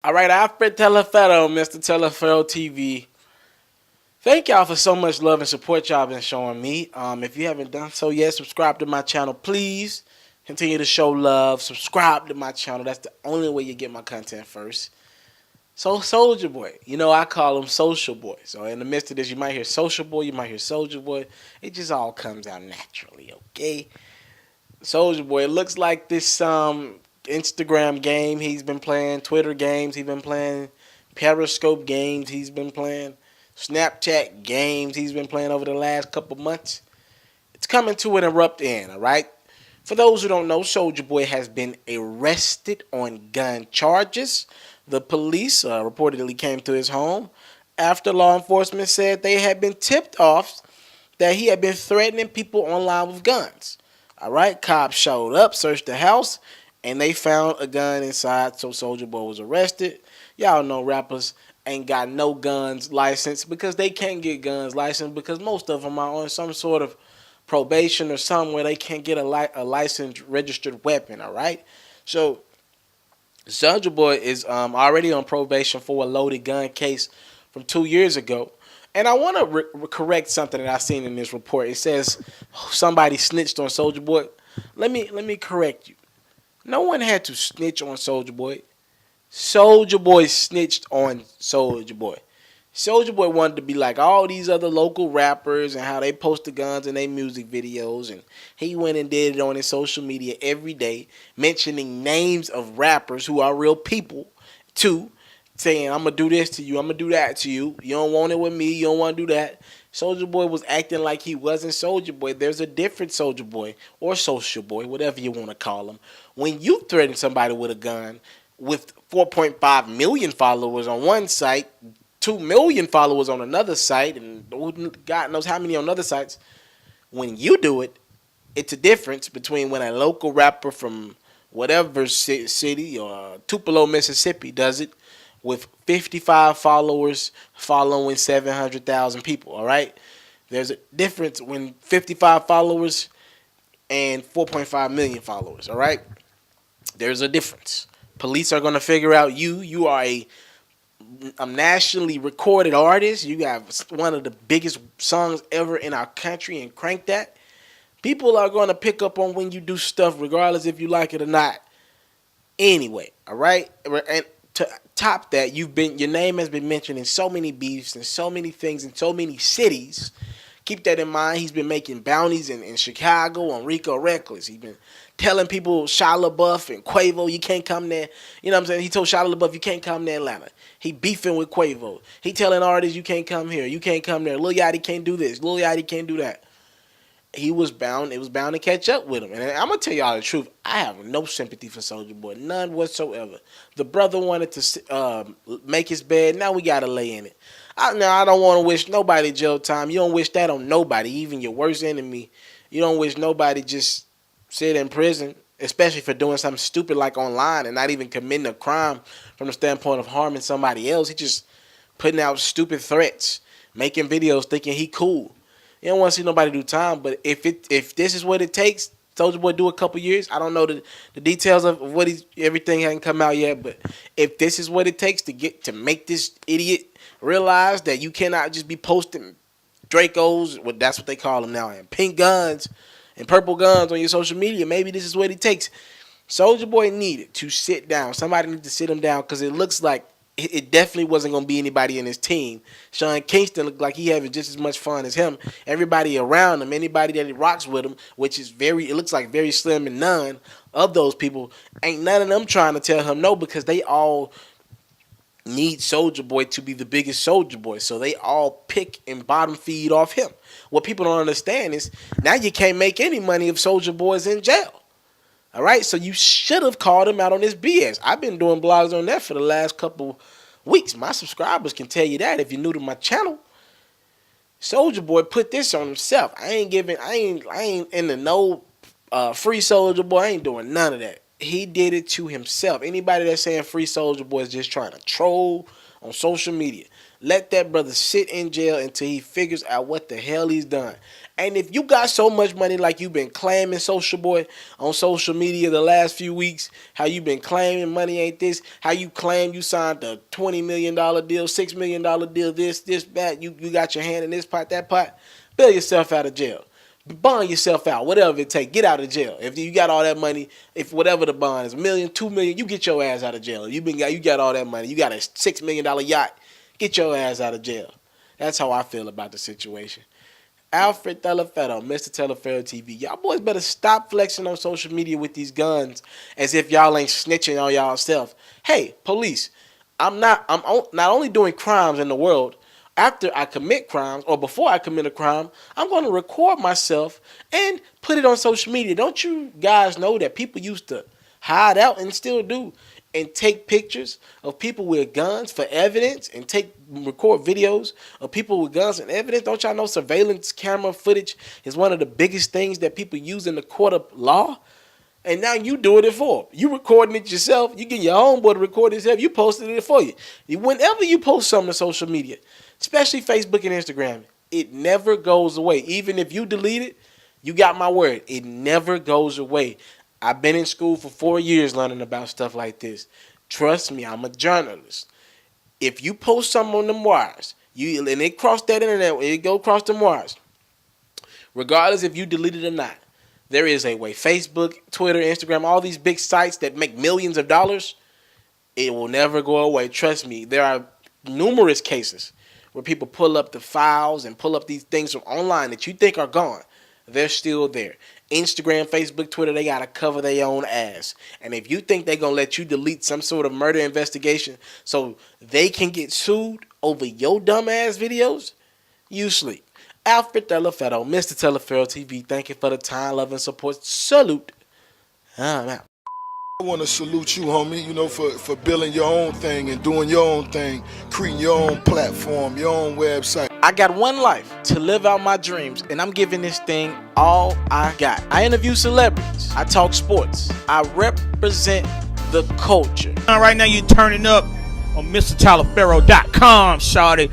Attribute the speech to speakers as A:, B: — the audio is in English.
A: All right, Alfred Teleferro, Mr. Teleferro TV. Thank y'all for so much love and support y'all been showing me. If you haven't done so yet, subscribe to my channel, please. Continue to show love. Subscribe to my channel. That's the only way you get my content first. So Soulja Boy, I call him Social Boy. So in the midst of this, you might hear Social Boy, you might hear Soulja Boy. It just all comes out naturally, okay? Soulja Boy, it looks like this Instagram game he's been playing, Twitter games he's been playing, Periscope games he's been playing, Snapchat games he's been playing over the last couple months. It's coming to an abrupt end, all right? For those who don't know, Soulja Boy has been arrested on gun charges. The police reportedly came to his home after law enforcement said they had been tipped off that he had been threatening people online with guns. All right, cops showed up, searched the house, and they found a gun inside, so Soulja Boy was arrested. Y'all know rappers ain't got no guns licensed because they can't get guns licensed because most of them are on some sort of probation or something where they can't get a licensed registered weapon, all right? So Soulja Boy is already on probation for a loaded gun case from 2 years ago. And I want to correct something that I seen in this report. It says somebody snitched on Soulja Boy. Let me correct you. No one had to snitch on Soulja Boy. Soulja Boy snitched on Soulja Boy. Soulja Boy wanted to be like all these other local rappers and how they post the guns in their music videos, and he went and did it on his social media every day, mentioning names of rappers who are real people too, saying, I'm going to do this to you, I'm going to do that to you, you don't want it with me, you don't want to do that. Soulja Boy was acting like he wasn't Soulja Boy. There's a different Soulja Boy or Social Boy, whatever you want to call him. When you threaten somebody with a gun with 4.5 million followers on one site, 2 million followers on another site, and God knows how many on other sites, when you do it, it's a difference between when a local rapper from whatever city or Tupelo, Mississippi does it with 55 followers following 700,000 people, all right? There's a difference when 55 followers and 4.5 million followers, all right? There's a difference. Police are going to figure out you are a nationally recorded artist. You got one of the biggest songs ever in our country and crank that. People are going to pick up on when you do stuff regardless if you like it or not. Anyway, all right? And to top that, your name has been mentioned in so many beefs and so many things in so many cities. Keep that in mind. He's been making bounties in Chicago on Rico Reckless. He's been telling people, Shia Labeouf and Quavo, you can't come there. You know what I'm saying? He told Shia Labeouf, you can't come to Atlanta. He beefing with Quavo. He telling artists, you can't come here. You can't come there. Lil Yachty can't do this. Lil Yachty can't do that. It was bound to catch up with him. And I'm going to tell y'all the truth. I have no sympathy for Soulja Boy. None whatsoever. The brother wanted to make his bed. Now we got to lay in it. I don't want to wish nobody jail time. You don't wish that on nobody, even your worst enemy. You don't wish nobody just sit in prison, especially for doing something stupid like online and not even committing a crime from the standpoint of harming somebody else. He just putting out stupid threats, making videos thinking he cool. You don't want to see nobody do time, but if this is what it takes, Soulja Boy do a couple years. I don't know the details of what everything hasn't come out yet, but if this is what it takes to make this idiot realize that you cannot just be posting Dracos, well, that's what they call them now, and pink guns and purple guns on your social media, maybe this is what it takes. Soulja Boy needed to sit down. Somebody needed to sit him down because it looks like it definitely wasn't going to be anybody in his team. Sean Kingston looked like he having just as much fun as him. Everybody around him, anybody that he rocks with him, which is it looks like very slim and none of those people, ain't none of them trying to tell him no because they all need Soulja Boy to be the biggest Soulja Boy. So they all pick and bottom feed off him. What people don't understand is now you can't make any money if Soulja Boy's in jail. All right, so you should have called him out on this BS. I've been doing blogs on that for the last couple weeks. My subscribers can tell you that if you're new to my channel. Soulja Boy put this on himself. I ain't into no free Soulja Boy. I ain't doing none of that. he did it to himself. Anybody that's saying free Soulja Boy is just trying to troll on social media, let that brother sit in jail until he figures out what the hell he's done. And if you got so much money like you've been claiming, Soulja Boy, on social media the last few weeks, how you been claiming money ain't this, how you claim you signed a $20 million deal, $6 million deal, this, that, you got your hand in this pot, that pot, bail yourself out of jail. Bond yourself out, whatever it take. Get out of jail. If you got all that money, if whatever the bond is, $1 million, $2 million, you get your ass out of jail. You got all that money. You got a $6 million yacht. Get your ass out of jail. That's how I feel about the situation. Alfred Telefero, Mr. Telefero TV. Y'all boys better stop flexing on social media with these guns as if y'all ain't snitching on y'all self. Hey, police, I'm not only doing crimes in the world. After I commit crimes or before I commit a crime, I'm going to record myself and put it on social media. Don't you guys know that people used to hide out and still do and take pictures of people with guns for evidence and record videos of people with guns and evidence? Don't y'all know surveillance camera footage is one of the biggest things that people use in the court of law? And now you doing it for them. You recording it yourself. You get your homeboy to record it yourself. You posted it for you. Whenever you post something to social media, especially Facebook and Instagram, it never goes away. Even if you delete it, you got my word. It never goes away. I've been in school for 4 years learning about stuff like this. Trust me, I'm a journalist. If you post something on them wires, and it crossed that internet, it go across them wires, regardless if you delete it or not, there is a way. Facebook, Twitter, Instagram, all these big sites that make millions of dollars, it will never go away. Trust me, there are numerous cases where people pull up the files and pull up these things from online that you think are gone. They're still there. Instagram, Facebook, Twitter, they got to cover their own ass. And if you think they're going to let you delete some sort of murder investigation so they can get sued over your dumb ass videos, you sleep. Alfred Telefero, Mr. Telefero TV, thank you for the time, love, and support. Salute. I'm out.
B: I want to salute you, homie, for building your own thing and doing your own thing, creating your own platform, your own website.
A: I got one life to live out my dreams, and I'm giving this thing all I got. I interview celebrities. I talk sports. I represent the culture.
C: Right now, you're turning up on MrTalefero.com, shawty.